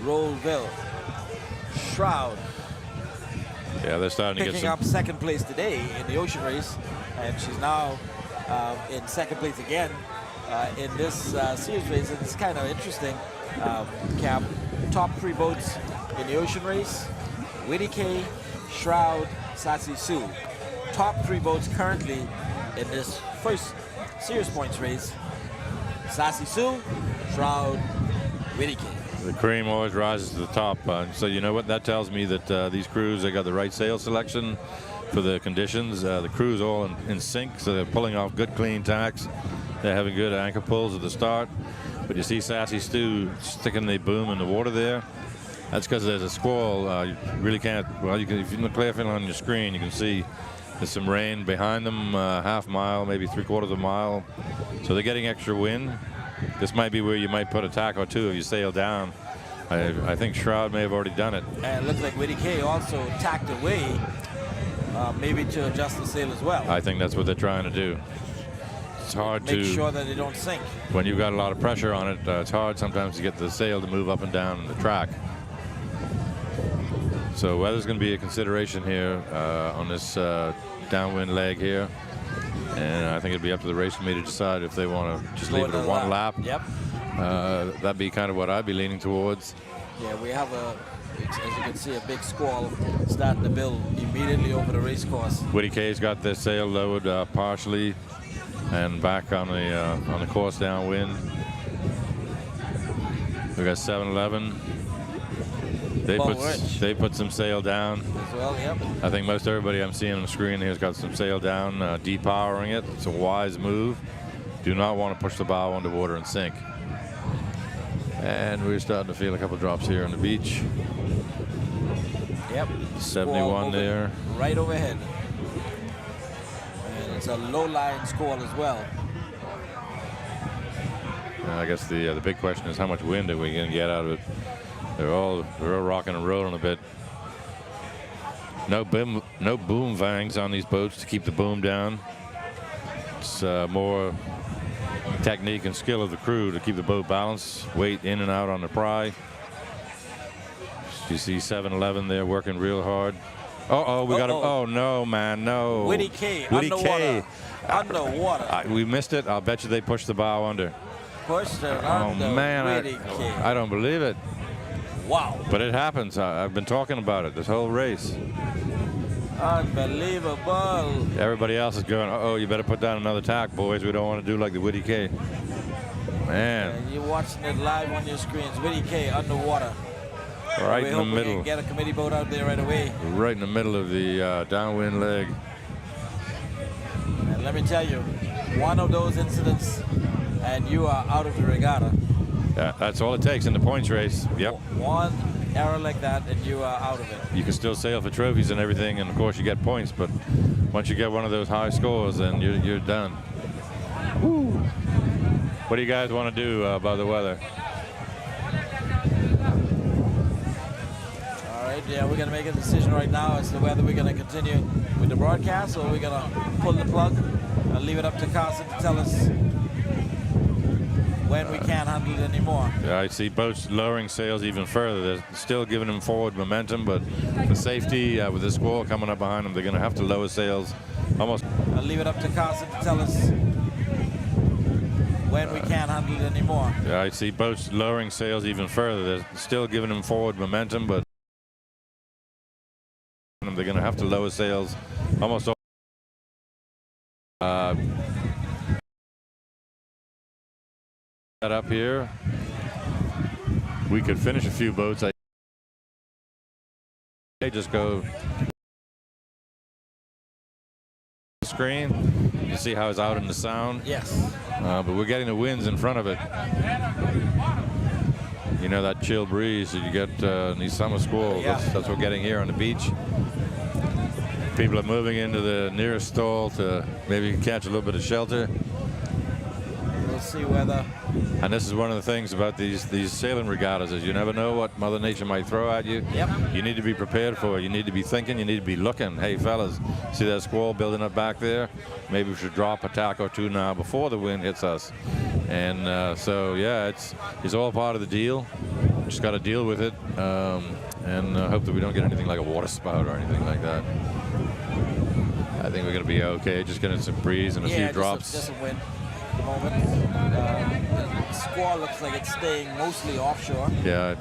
S1: Rolleville. Shroud.
S2: Yeah, they're starting to get
S1: picking up second place today in the ocean race, and she's now in second place again in this series race. And it's kind of interesting, Cap. Top three boats in the ocean race: Whitty K, Shroud, Sassy Sue. Top three boats currently in this first series points race: Sassy Sue, Shroud, Whitty K.
S2: The cream always rises to the top. So you know what that tells me, that these crews, they got the right sail selection for the conditions. The crew's all in sync, so they're pulling off good clean tacks. They're having good anchor pulls at the start. But you see Sassy Stu sticking the boom in the water there. That's because there's a squall. You really can't, well, you can, if you look carefully on your screen, you can see there's some rain behind them, half mile, maybe 3/4 of a mile. So they're getting extra wind. This might be where you might put a tack or two if you sail down. I think Shroud may have already done it.
S1: And it looks like Whitty K also tacked away, maybe to adjust the sail as well.
S2: I think that's what they're trying to do. It's hard to
S1: make sure that they don't sink.
S2: When you've got a lot of pressure on it, it's hard sometimes to get the sail to move up and down the track. So weather's going to be a consideration here on this downwind leg here. And I think it'd be up to the race committee to decide if they want to just leave it at one lap.
S1: Yep.
S2: That'd be kind of what I'd be leaning towards.
S1: Yeah, we have as you can see, a big squall starting to build immediately over the race course.
S2: Whitty K's got their sail lowered partially and back on the course downwind. We got 7-11. They put some sail down
S1: as well. Yep.
S2: I think most everybody I'm seeing on the screen here has got some sail down, depowering it. It's a wise move. Do not want to push the bow underwater and sink. And we're starting to feel a couple drops here on the beach.
S1: Yep.
S2: 71 there.
S1: Right overhead. And it's a low line squall as well.
S2: I guess the big question is how much wind are we going to get out of it? They're all rocking and rolling a bit. No boom vangs on these boats to keep the boom down. It's more technique and skill of the crew to keep the boat balanced, weight in and out on the pry. You see 7-11 there working real hard. We got him. Oh no, man, no.
S1: Whitty K,
S2: underwater.
S1: Underwater.
S2: We missed it. I'll bet you they pushed the bow under.
S1: Pushed it under.
S2: Oh man,
S1: Whitty K.
S2: I don't believe it.
S1: Wow.
S2: But it happens. I've been talking about it this whole race.
S1: Unbelievable.
S2: Everybody else is going, uh-oh, you better put down another tack, boys. We don't want to do like the Whitty K. Man.
S1: And you're watching it live on your screens. Whitty K underwater.
S2: Right in the middle.
S1: We can get a committee boat out there right away.
S2: Right in the middle of the downwind leg.
S1: And let me tell you, one of those incidents and you are out of the regatta.
S2: Yeah, that's all it takes in the points race. Yep.
S1: One error like that, and you are out of it.
S2: You can still sail for trophies and everything, and of course you get points, but once you get one of those high scores, then you're done. Woo. What do you guys want to do about the weather?
S1: All right, yeah, we're going to make a decision right now as to whether we're going to continue with the broadcast or we're going to pull the plug and leave it up to Carson to tell us when we can't handle it anymore.
S2: I see boats lowering sails even further. They're still giving them forward momentum, but for safety, with the squall coming up behind them, they're going to have to lower sails almost.
S1: I'll leave it up to Carson to tell us when we can't handle it anymore.
S2: I see boats lowering sails even further. They're still giving them forward momentum, but they're going to have to lower sails almost all. That up here, we could finish a few boats. They just go screen. You see how it's out in the sound.
S1: Yes.
S2: But we're getting the winds in front of it. You know, that chill breeze that you get these summer squalls.
S1: Yeah.
S2: That's what we're getting here on the beach. People are moving into the nearest stall to maybe catch a little bit of shelter.
S1: We'll see whether.
S2: And this is one of the things about these sailing regattas is you never know what Mother Nature might throw at you.
S1: Yep.
S2: You need to be prepared for it. You need to be thinking. You need to be looking. Hey, fellas, see that squall building up back there? Maybe we should drop a tack or two now before the wind hits us. And so, yeah, it's all part of the deal. Just got to deal with it and hope that we don't get anything like a water spout or anything like that. I think we're going to be okay. Just getting some breeze and a few drops.
S1: Just a wind at the moment. The squall looks like it's staying mostly offshore.
S2: Yeah.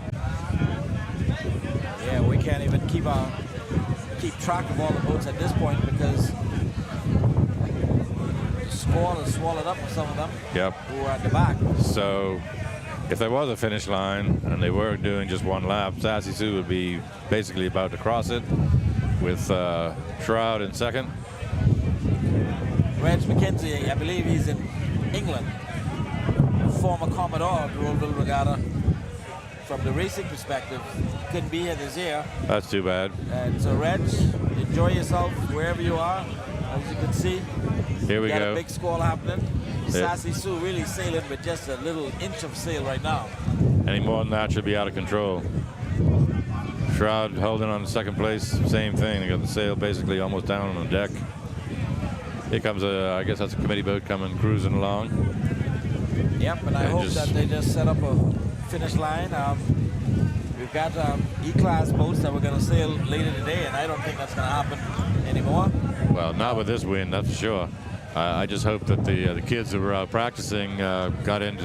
S1: Yeah, we can't even keep track of all the boats at this point because the squall has swallowed up some of them.
S2: Yep.
S1: Who are at the back.
S2: So if there was a finish line and they were doing just one lap, Sassy Sue would be basically about to cross it with Shroud in second.
S1: Reg McKenzie, I believe he's in England. Former Commodore of the Rolleville Regatta. From the racing perspective, couldn't be here this year.
S2: That's too bad.
S1: And so, Reg, enjoy yourself wherever you are. As you can see,
S2: here we
S1: got
S2: go.
S1: A big squall happening. Sassy Sue really sailing with just a little inch of sail right now.
S2: Any more than that should be out of control. Shroud holding on to second place, same thing. They got the sail basically almost down on the deck. Here comes I guess that's a committee boat coming cruising along.
S1: Yep, and I hope that they just set up a finish line. We've got E-class boats that we're going to sail later today, and I don't think that's going to happen anymore.
S2: Well, not with this wind, that's for sure. I just hope that the kids who were out practicing got in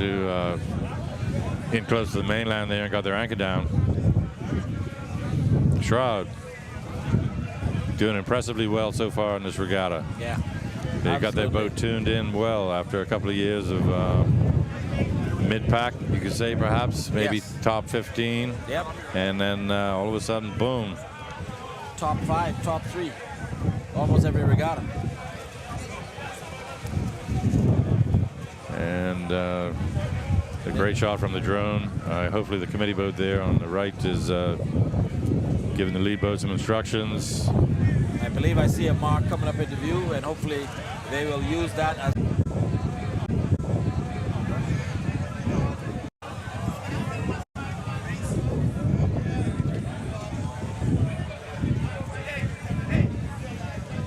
S2: close to the mainland there and got their anchor down. Shroud doing impressively well so far in this regatta.
S1: Yeah.
S2: They got their boat tuned in well after a couple of years of mid-pack, you could say, perhaps, maybe top 15.
S1: Yep.
S2: And then all of a sudden, boom.
S1: Top 5, top 3, almost every regatta.
S2: And a great shot from the drone. Hopefully the committee boat there on the right is giving the lead boat some instructions.
S1: I believe I see a mark coming up into view, and hopefully they will use that as.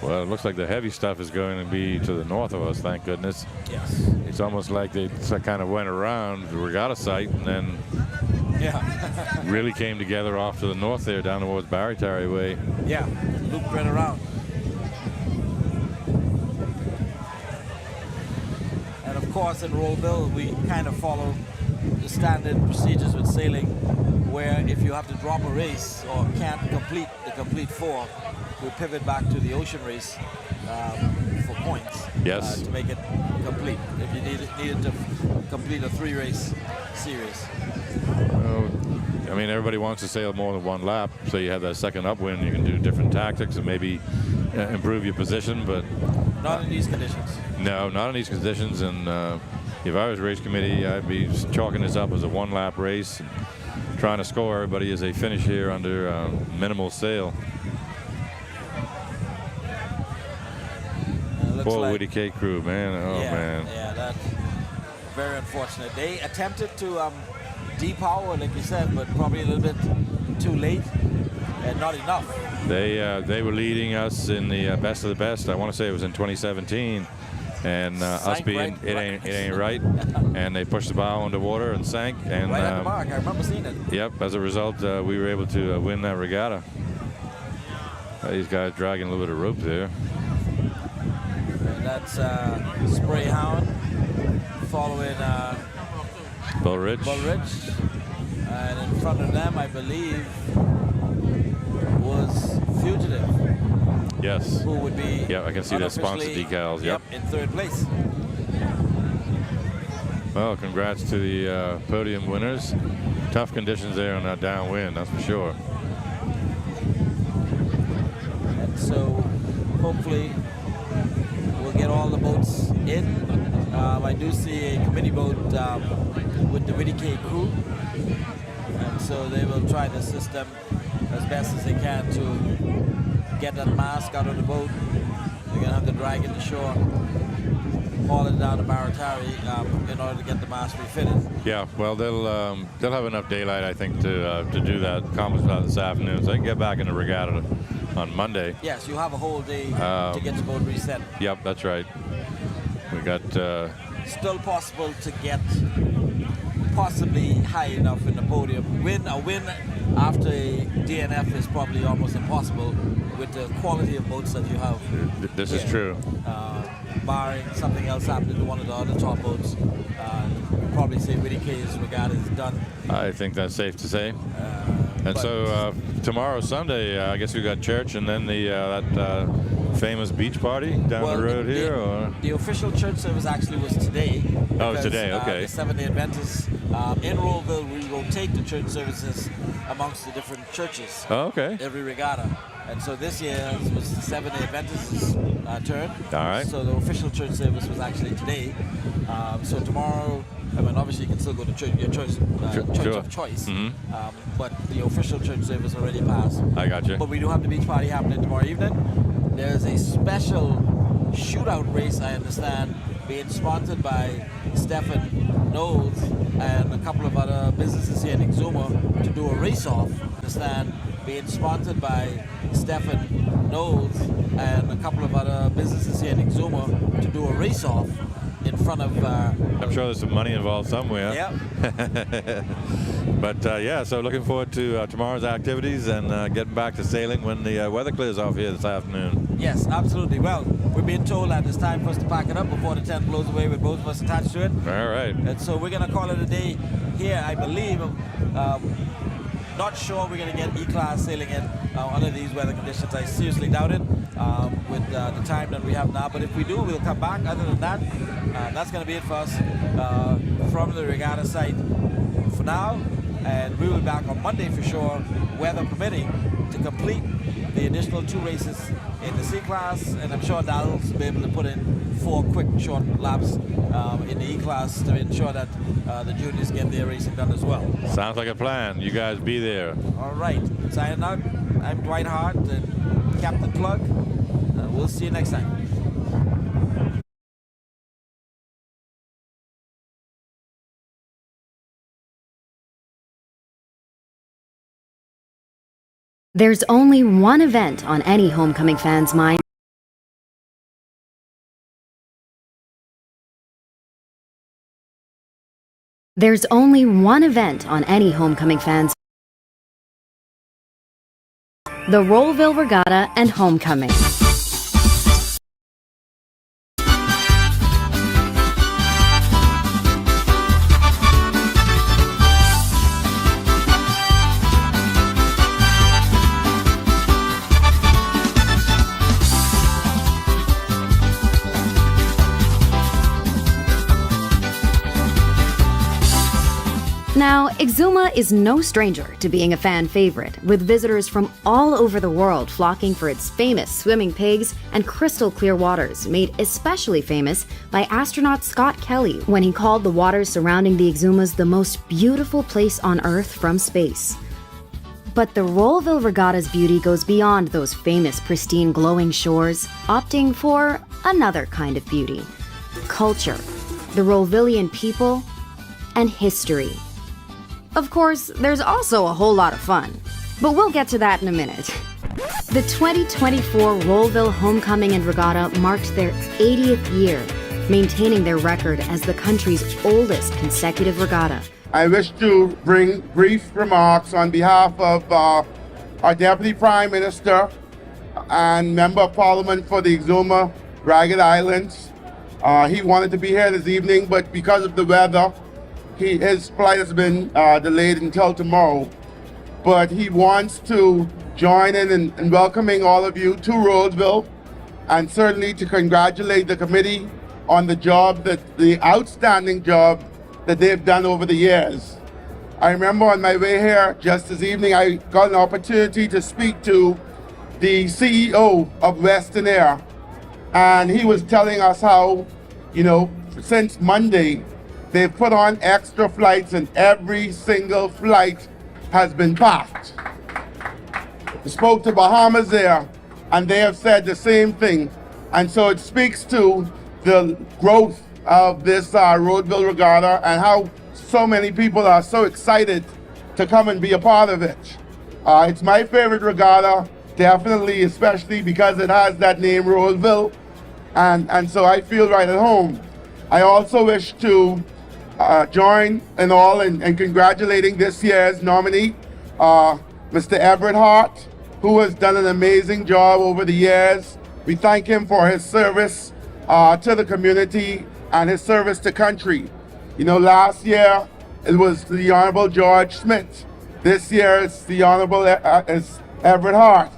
S2: Well, it looks like the heavy stuff is going to be to the north of us, thank goodness.
S1: Yes.
S2: It's almost like they kind of went around the regatta site and then really came together off to the north there, down towards Barrytarry Way.
S1: Yeah, looped right around. And of course, in Rolleville, we kind of follow the standard procedures with sailing, where if you have to drop a race or can't complete the complete 4, we pivot back to the ocean race for points.
S2: Yes.
S1: To make it complete. If you needed to complete a 3-race series.
S2: Well, I mean, everybody wants to sail more than one lap, so you have that second upwind. You can do different tactics and maybe improve your position, but
S1: not in these conditions.
S2: No, not in these conditions. And if I was race committee, I'd be chalking this up as a 1-lap race. trying to score everybody as they finish here under minimal sail. Poor
S1: like,
S2: Woody K crew, man. Oh, man.
S1: Yeah, that's very unfortunate. They attempted to depower, like you said, but probably a little bit too late and not enough.
S2: They were leading us in the best of the best. I want to say it was in 2017. And us being, it ain't right. And they pushed the bow underwater and sank. And
S1: right at the mark, I remember seeing it.
S2: Yep, as a result, we were able to win that regatta. These guys dragging a little bit of rope there.
S1: And that's Spray Hound following
S2: Bull Ridge.
S1: And in front of them, I believe, was Fugitive.
S2: Yes.
S1: Who would be?
S2: Yeah, I can see the sponsor decals.
S1: Yep, in third place.
S2: Well, congrats to the podium winners. Tough conditions there on that downwind, that's for sure.
S1: And so, hopefully, we'll get all the boats in. I do see a committee boat with the Woody K crew, and so they will try to assist them as best as they can to get that mast out of the boat. They're going to have to drag it to shore, haul it down to Baratari in order to get the mast refitted.
S2: Yeah, well, they'll have enough daylight, I think, to do that, accomplish that this afternoon, so they can get back in the regatta on Monday.
S1: Yes, you have a whole day to get your boat reset.
S2: Yep, that's right. We got...
S1: still possible to get possibly high enough in the podium. A win after a DNF is probably almost impossible with the quality of boats that you have.
S2: This is true.
S1: Barring something else happening to one of the other top boats, probably say Woody K's regatta is done.
S2: I think that's safe to say. And so tomorrow, Sunday, I guess we got church and then the that famous beach party down the road here? Or?
S1: The official church service actually was today.
S2: Oh, today, okay.
S1: The Seventh-day Adventists in Rolleville, we rotate the church services amongst the different churches.
S2: Oh, okay.
S1: Every regatta. And so this year was the Seventh-day Adventists' turn.
S2: All right.
S1: So the official church service was actually today. So tomorrow, I mean, obviously you can still go to church, your choice, church of choice. Mm-hmm. But the official church service already passed.
S2: I got you.
S1: But we do have the beach party happening tomorrow evening. There's a special shootout race, I understand, being sponsored by Stephen Knowles and a couple of other businesses here in Exuma to do a race-off. I understand, being sponsored by Stephen Knowles and a couple of other businesses here in Exuma to do a race-off in front of...
S2: I'm sure there's some money involved somewhere.
S1: Yeah.
S2: But yeah, so looking forward to tomorrow's activities and getting back to sailing when the weather clears off here this afternoon.
S1: Yes, absolutely. Well, we're being told that it's time for us to pack it up before the tent blows away with both of us attached to it.
S2: All right.
S1: And so we're going to call it a day here, I believe. Not sure we're going to get E-class sailing in under these weather conditions. I seriously doubt it with the time that we have now. But if we do, we'll come back. Other than that, that's going to be it for us from the regatta site for now. And we will be back on Monday for sure, weather permitting, to complete the additional 2 races in the C-class. And I'm sure Darrell will be able to put in 4 quick short laps in the E-class to ensure that the juniors get their racing done as well.
S2: Sounds like a plan. You guys be there.
S1: All right. Signing out. I'm Dwight Hart and Captain Plug. We'll see you next time.
S3: There's only one event on any homecoming fan's mind. There's only one event on any homecoming fan's the Rolleville Regatta and Homecoming. Now, Exuma is no stranger to being a fan favorite, with visitors from all over the world flocking for its famous swimming pigs and crystal clear waters, made especially famous by astronaut Scott Kelly when he called the waters surrounding the Exumas the most beautiful place on Earth from space. But the Rolleville Regatta's beauty goes beyond those famous pristine glowing shores, opting for another kind of beauty: culture, the Rollevillian people, and history. Of course, there's also a whole lot of fun, but we'll get to that in a minute. The 2024 Rolleville Homecoming and Regatta marked their 80th year, maintaining their record as the country's oldest consecutive regatta.
S4: I wish to bring brief remarks on behalf of our Deputy Prime Minister and Member of Parliament for the Exuma Ragged Islands. He wanted to be here this evening, but because of the weather, his flight has been delayed until tomorrow. But he wants to join in welcoming all of you to Rolleville, and certainly to congratulate the committee on the outstanding job that they've done over the years. I remember on my way here just this evening, I got an opportunity to speak to the CEO of Western Air, and he was telling us how, since Monday, they've put on extra flights and every single flight has been packed. I spoke to Bahamas Air, and they have said the same thing. And so it speaks to the growth of this Rolleville Regatta and how so many people are so excited to come and be a part of it. It's my favorite regatta, definitely, especially because it has that name, Rolleville, and so I feel right at home. I also wish to join in congratulating this year's nominee, Mr. Everett Hart, who has done an amazing job over the years. We thank him for his service to the community and his service to country. Last year it was the Honorable George Smith. This year it's the Honorable Everett Hart.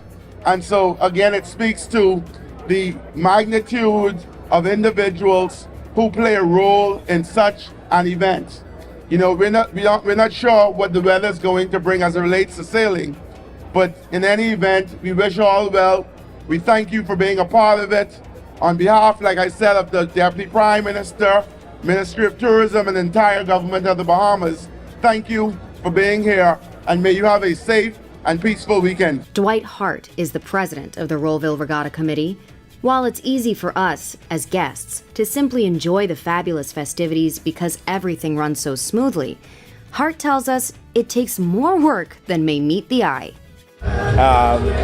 S4: And so again, it speaks to the magnitude of individuals who play a role in such an event. We're not sure what the weather is going to bring as it relates to sailing, but in any event, we wish all well. We thank you for being a part of it. On behalf, like I said, of the Deputy Prime Minister, Ministry of Tourism, and the entire government of the Bahamas, thank you for being here, and may you have a safe and peaceful weekend.
S3: Dwight Hart is the president of the Rolleville Regatta Committee. While it's easy for us, as guests, to simply enjoy the fabulous festivities because everything runs so smoothly, Hart tells us it takes more work than may meet the eye.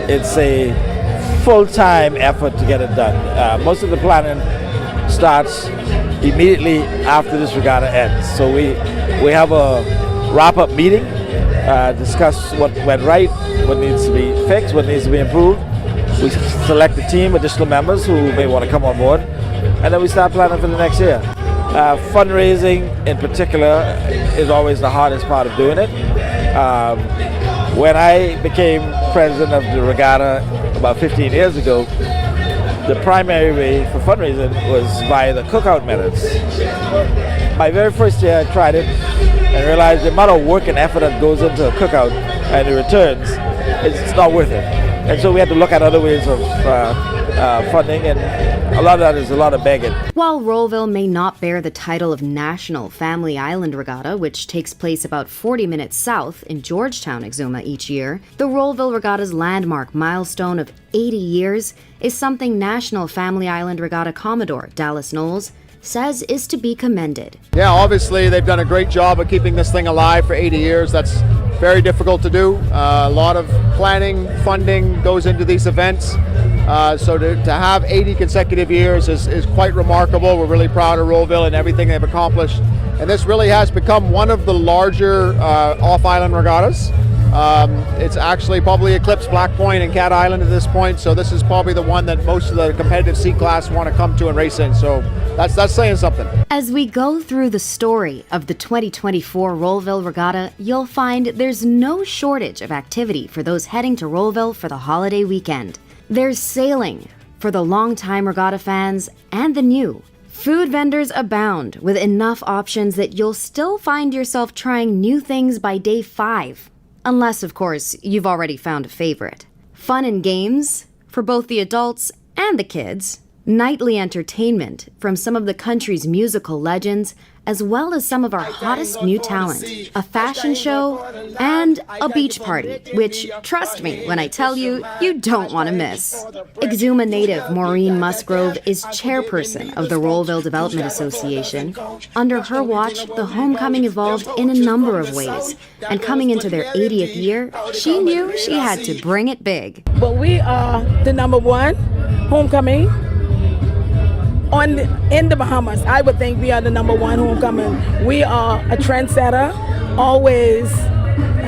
S5: It's a full-time effort to get it done. Most of the planning starts immediately after this regatta ends. So we have a wrap-up meeting, discuss what went right, what needs to be fixed, what needs to be improved. We select a team, additional members who may want to come on board, and then we start planning for the next year. Fundraising in particular is always the hardest part of doing it. When I became president of the regatta about 15 years ago, the primary way for fundraising was via the cookout methods. My very first year I tried it and realized the amount of work and effort that goes into a cookout and the returns, it's not worth it. And so we had to look at other ways of funding, and a lot of that is a lot of begging.
S3: While Rolleville may not bear the title of National Family Island Regatta, which takes place about 40 minutes south in Georgetown, Exuma each year, the Rolleville Regatta's landmark milestone of 80 years is something National Family Island Regatta Commodore Dallas Knowles says is to be commended.
S6: Yeah, obviously they've done a great job of keeping this thing alive for 80 years. That's very difficult to do. A lot of planning, funding goes into these events. So to have 80 consecutive years is quite remarkable. We're really proud of Rolleville and everything they've accomplished. And this really has become one of the larger off-island regattas. It's actually probably eclipsed Black Point and Cat Island at this point, so this is probably the one that most of the competitive sea class want to come to and race in, so that's saying something.
S3: As we go through the story of the 2024 Rolleville Regatta, you'll find there's no shortage of activity for those heading to Rolleville for the holiday weekend. There's sailing for the longtime regatta fans and the new Food vendors abound with enough options that you'll still find yourself trying new things by day 5. Unless, of course, you've already found a favorite. Fun and games for both the adults and the kids. Nightly entertainment from some of the country's musical legends, as well as some of our hottest new talent. A fashion show and a beach party, which, trust me when I tell you, you don't want to miss. Exuma native Maureen Musgrove is chairperson of the Rolleville Development Association. Under her watch, the homecoming evolved in a number of ways, and coming into their 80th year, she knew she had to bring it big.
S7: But we are the #1 homecoming in the Bahamas. I would think we are the #1 homecoming. We are a trendsetter, always